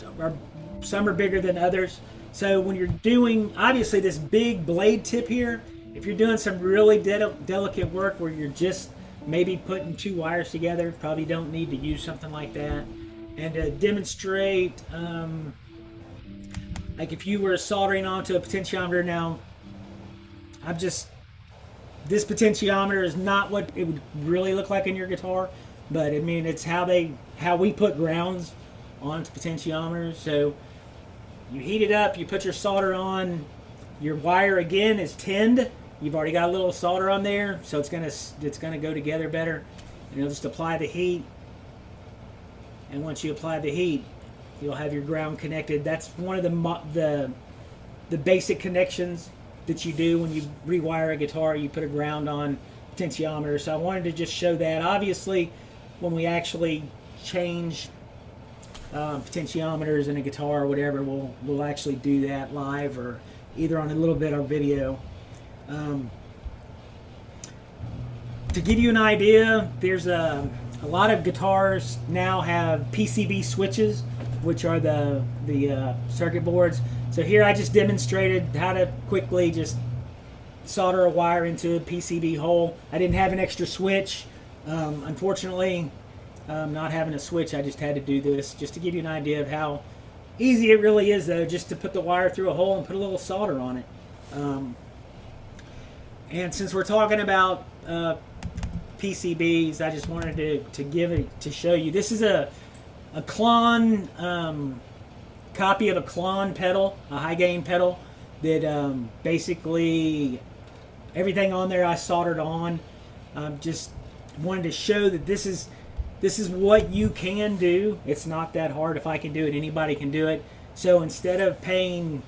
some are bigger than others. So when you're doing, obviously, this big blade tip here, if you're doing some really delicate work where you're just maybe putting two wires together, probably don't need to use something like that. And to demonstrate, like if you were soldering onto a potentiometer now, this potentiometer is not what it would really look like in your guitar, but I mean, it's how we put grounds onto potentiometers. So you heat it up, you put your solder on, your wire again is tinned. You've already got a little solder on there, so it's gonna go together better. And you'll just apply the heat, and once you apply the heat, you'll have your ground connected. That's one of the basic connections that you do when you rewire a guitar. You put a ground on potentiometer. So I wanted to just show that. Obviously, when we actually change potentiometers in a guitar or whatever, we'll actually do that live or either on a little bit of video. To give you an idea, there's a lot of guitars now have PCB switches, which are the circuit boards. So here I just demonstrated how to quickly just solder a wire into a PCB hole. I didn't have an extra switch. Unfortunately, not having a switch, I just had to do this just to give you an idea of how easy it really is, though, just to put the wire through a hole and put a little solder on it. And since we're talking about PCBs, I just wanted to show you. This is a Klon copy of a Klon pedal, a high gain pedal that basically everything on there I soldered on. Just wanted to show that this is what you can do. It's not that hard. If I can do it, anybody can do it. So instead of paying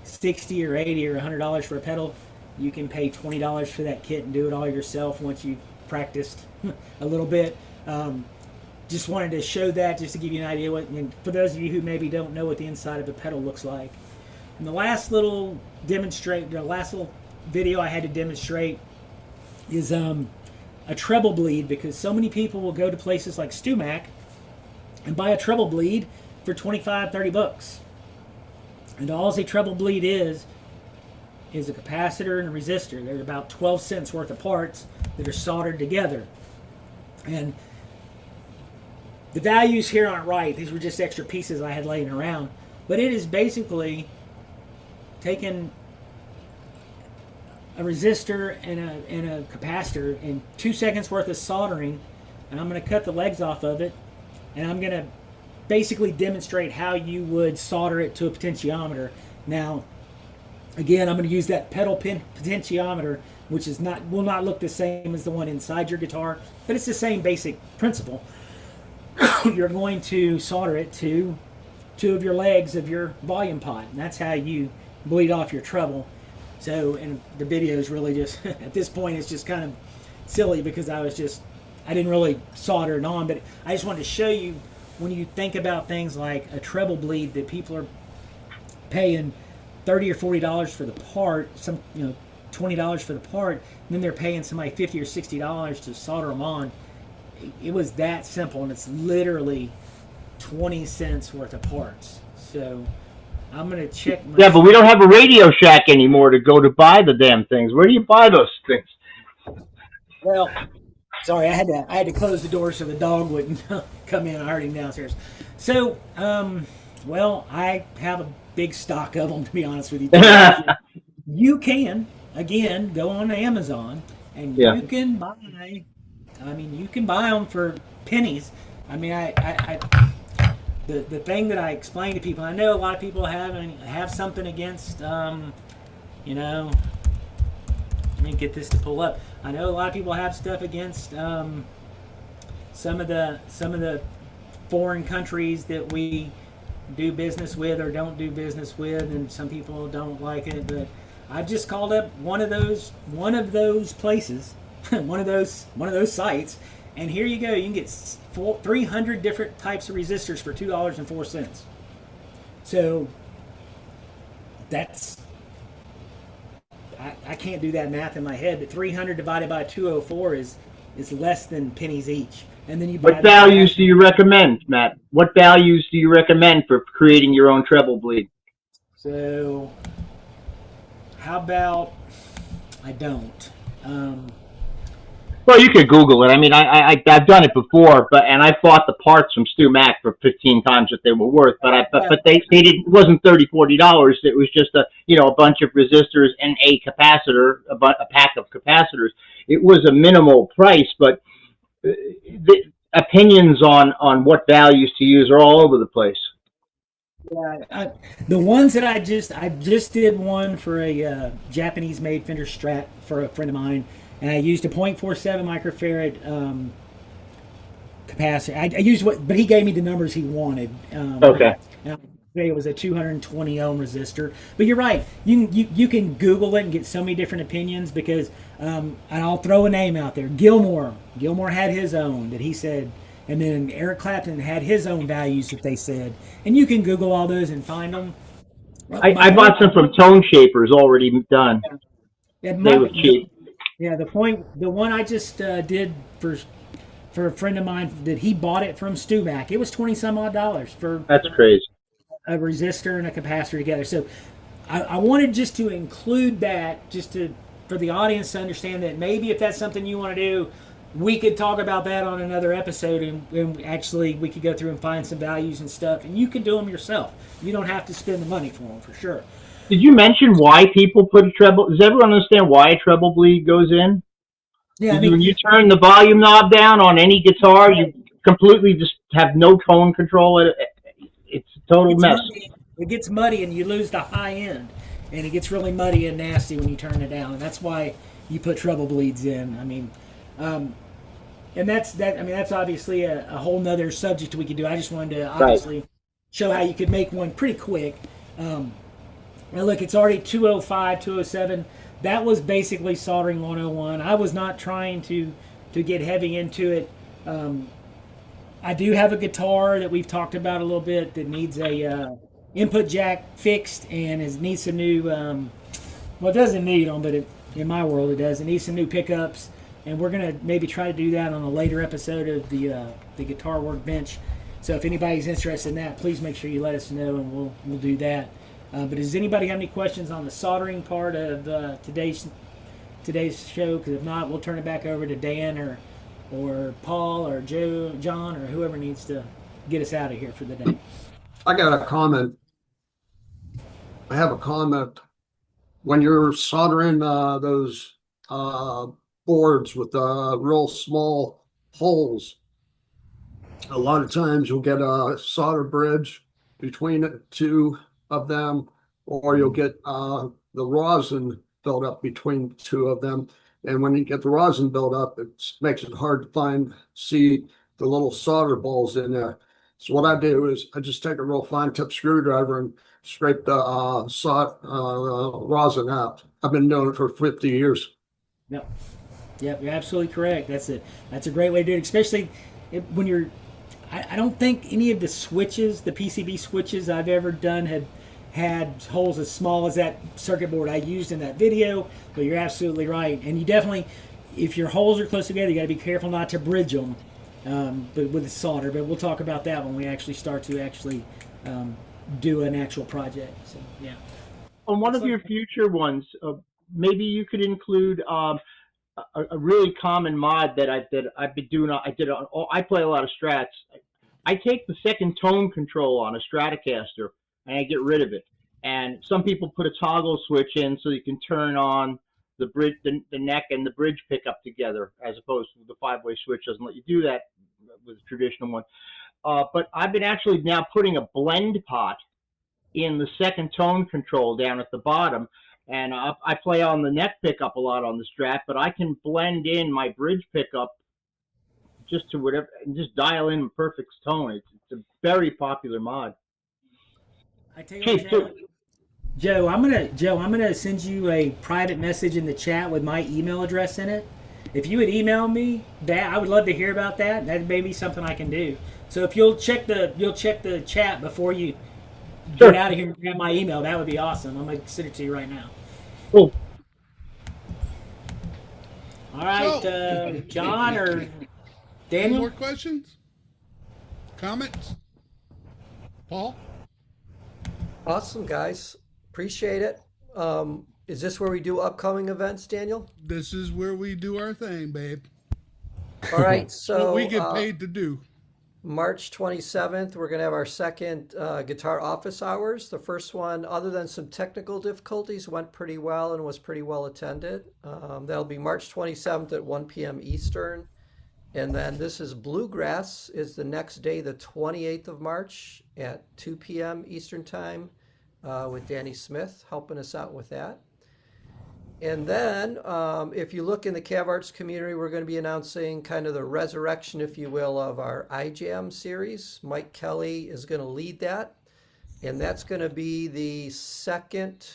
$60 or $80 or $100 for a pedal, you can pay $20 for that kit and do it all yourself once you've practiced a little bit. Just wanted to show that just to give you an idea and for those of you who maybe don't know what the inside of a pedal looks like. And the last little video I had to demonstrate is a treble bleed, because so many people will go to places like StewMac and buy a treble bleed for $25-$30. And all a treble bleed is a capacitor and a resistor. They're about 12 cents worth of parts that are soldered together. And the values here aren't right. These were just extra pieces I had laying around. But it is basically taking a resistor and a capacitor in 2 seconds worth of soldering, and I'm going to cut the legs off of it, and I'm going to basically demonstrate how you would solder it to a potentiometer. Now, again, I'm going to use that pedal pin potentiometer, which will not look the same as the one inside your guitar, but it's the same basic principle. You're going to solder it to 2 of your legs of your volume pot, and that's how you bleed off your treble. So, and the video is really just, at this point, it's just kind of silly because I didn't really solder it on, but I just wanted to show you when you think about things like a treble bleed that people are paying $30 or $40 for the part, $20 for the part, and then they're paying somebody $50 or $60 to solder them on. It was that simple, and it's literally 20 cents worth of parts. So I'm going to check my... Yeah, but we don't have a Radio Shack anymore to go to buy the damn things. Where do you buy those things? Well, sorry, I had to close the door so the dog wouldn't come in. I heard him downstairs. So, well, I have a big stock of them, to be honest with you. You can, again, go on Amazon, and you can buy... you can buy them for pennies. I mean, the thing that I explain to people, I know a lot of people have something against, let me get this to pull up. I know a lot of people have stuff against some of the foreign countries that we do business with or don't do business with, and some people don't like it. But I've just called up one of those places. one of those sites, and here you go. You can get 300 different types of resistors for $2.04. So that's I can't do that math in my head, but 300 divided by 204 is less than pennies each. And then you buy. What values do you recommend, Matt? What values do you recommend for creating your own treble bleed? So how about I don't. Well, you could Google it. I mean, I've done it before, and I bought the parts from StewMac for 15 times what they were worth. But they didn't. It wasn't $30, $40. It was just a bunch of resistors and a capacitor, a pack of capacitors. It was a minimal price, but the opinions on what values to use are all over the place. Yeah, the ones that I just did one for a Japanese-made Fender Strat for a friend of mine. And I used a 0.47 microfarad capacitor. I used but he gave me the numbers he wanted. Okay. And it was a 220 ohm resistor. But you're right. You can Google it and get so many different opinions because, and I'll throw a name out there. Gilmore had his own that he said, and then Eric Clapton had his own values that they said. And you can Google all those and find them. I bought some from Tone Shapers already done. Yeah, they were cheap. Yeah, the one I just did for a friend of mine that he bought it from StewMac. It was $20-some odd for. That's crazy. A resistor and a capacitor together. So I wanted just to include that, for the audience to understand that maybe if that's something you want to do, we could talk about that on another episode, and actually we could go through and find some values and stuff, and you can do them yourself. You don't have to spend the money for them, for sure. Did you mention why people put a treble? Does everyone understand why a treble bleed goes in? Yeah, I When mean, you turn the volume knob down on any guitar, you completely just have no tone control. It's a total mess. it gets muddy, and you lose the high end, and it gets really muddy and nasty when you turn it down, and that's why you put treble bleeds in. I mean, and that's that. I mean, that's obviously a whole nother subject we could do. I just wanted to obviously show how you could make one pretty quick. Now look, it's already 205, 207. That was basically soldering 101. I was not trying to get heavy into it. I do have a guitar that we've talked about a little bit that needs a input jack fixed, and needs some new. Well, it doesn't need them, but in my world it does. It needs some new pickups, and we're gonna maybe try to do that on a later episode of the guitar workbench. So if anybody's interested in that, please make sure you let us know, and we'll do that. But does anybody have any questions on the soldering part of today's show? Because if not, we'll turn it back over to Dan or Paul or Joe, John, or whoever needs to get us out of here for the day. I got a comment. I have a comment. When you're soldering those boards with real small holes, a lot of times you'll get a solder bridge between the two of them, or you'll get the rosin built up between the two of them. And when you get the rosin built up, it makes it hard to see the little solder balls in there. So what I do is I just take a real fine tip screwdriver and scrape the rosin out. I've been doing it for 50 years. Yep, you're absolutely correct. That's a great way to do it, especially when you're. I don't think any of the switches, the PCB switches I've ever done, had holes as small as that circuit board I used in that video, but you're absolutely right. And you definitely, if your holes are close together, you got to be careful not to bridge them but with solder. But we'll talk about that when we actually start to do an actual project. So, yeah. On one of your future ones, maybe you could include a really common mod that I've been doing. I play a lot of Strats. I take the second tone control on a Stratocaster and I get rid of it. And some people put a toggle switch in so you can turn on the bridge, the neck and the bridge pickup together, as opposed to the 5-way switch doesn't let you do that with a traditional one. But I've been actually now putting a blend pot in the second tone control down at the bottom. And I play on the neck pickup a lot on the Strat, but I can blend in my bridge pickup just to whatever, and just dial in a perfect tone. It's a very popular mod. I tell you what, Joe, I'm gonna send you a private message in the chat with my email address in it. If you would email me that, I would love to hear about that. That may be something I can do. So if you'll check the chat before you get out of here and grab my email, that would be awesome. I'm gonna send it to you right now. Cool. All right, John or Daniel? Any more questions? Comments? Paul? Awesome, guys. Appreciate it. Is this where we do upcoming events, Daniel? This is where we do our thing, babe. All right, so what we get paid to do. March 27th, we're going to have our second guitar office hours. The first one, other than some technical difficulties, went pretty well and was pretty well attended. That'll be March 27th at 1 p.m. Eastern. And then this is Bluegrass is the next day, the 28th of March at 2 p.m. Eastern Time with Danny Smith helping us out with that. And then if you look in the Cav Arts community, we're going to be announcing kind of the resurrection, if you will, of our iJam series. Mike Kelly is going to lead that. And that's going to be the second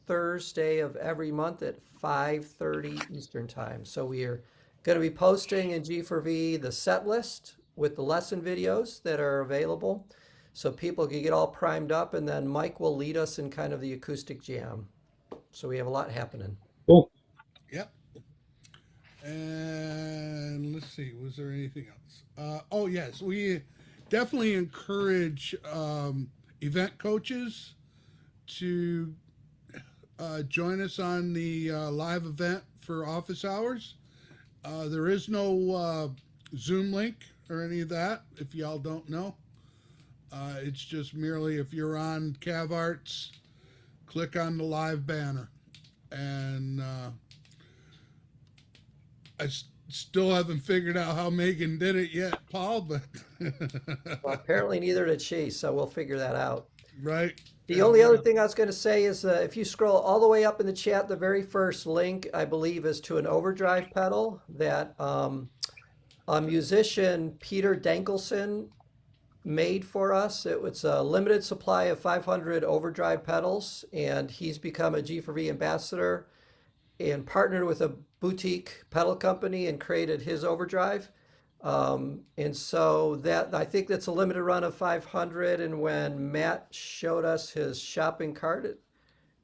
Thursday of every month at 5:30 Eastern Time. So we are going to be posting in G4V the set list with the lesson videos that are available so people can get all primed up, and then Mike will lead us in kind of the acoustic jam. So we have a lot happening. Cool. Yep. And let's see, was there anything else? Oh, yes, we definitely encourage event coaches to join us on the live event for office hours. There is no Zoom link or any of that, if y'all don't know. It's just merely if you're on CavArts, click on the live banner. And I still haven't figured out how Megan did it yet, Paul, but Well, apparently neither did she, so we'll figure that out. right. The only other thing I was going to say is if you scroll all the way up in the chat, the very first link, I believe, is to an overdrive pedal that a musician, Peter Dankelson, made for us. It was a limited supply of 500 overdrive pedals, and he's become a G4V ambassador and partnered with a boutique pedal company and created his overdrive. And so that I think that's a limited run of 500. And when Matt showed us his shopping cart,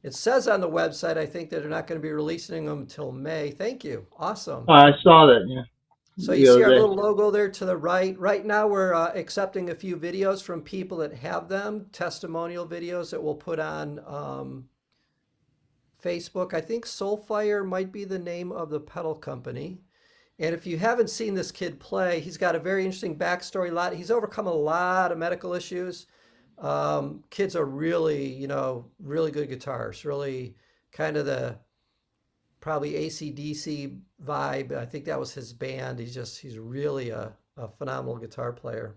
it says on the website, I think that they're not going to be releasing them until May. Thank you. Awesome. I saw that. Yeah. So you see our little logo there to the right. Right now we're accepting a few videos from people that have them, testimonial videos that we'll put on Facebook. I think Soulfire might be the name of the pedal company. And if you haven't seen this kid play, he's got a very interesting backstory. He's overcome a lot of medical issues. Kids are really, really good guitars, really kind of the probably AC/DC vibe. I think that was his band. He's really a phenomenal guitar player.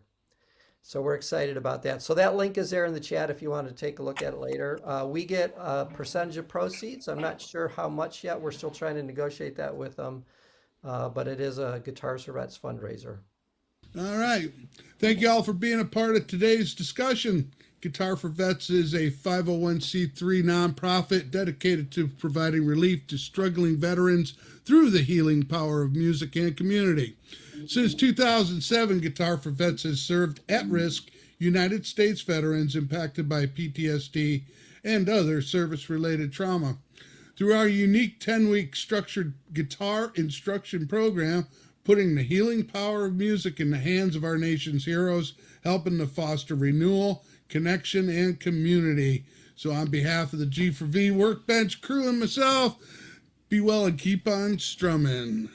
So we're excited about that. So that link is there in the chat if you want to take a look at it later. We get a percentage of proceeds. I'm not sure how much yet. We're still trying to negotiate that with them. But it is a Guitars for Vets fundraiser. All right. Thank you all for being a part of today's discussion. Guitar for Vets is a 501c3 nonprofit dedicated to providing relief to struggling veterans through the healing power of music and community. Since 2007, Guitar for Vets has served at-risk United States veterans impacted by PTSD and other service-related trauma. Through our unique 10-week structured guitar instruction program, putting the healing power of music in the hands of our nation's heroes, helping to foster renewal, connection, and community. So on behalf of the G4V Workbench crew and myself, be well and keep on strumming.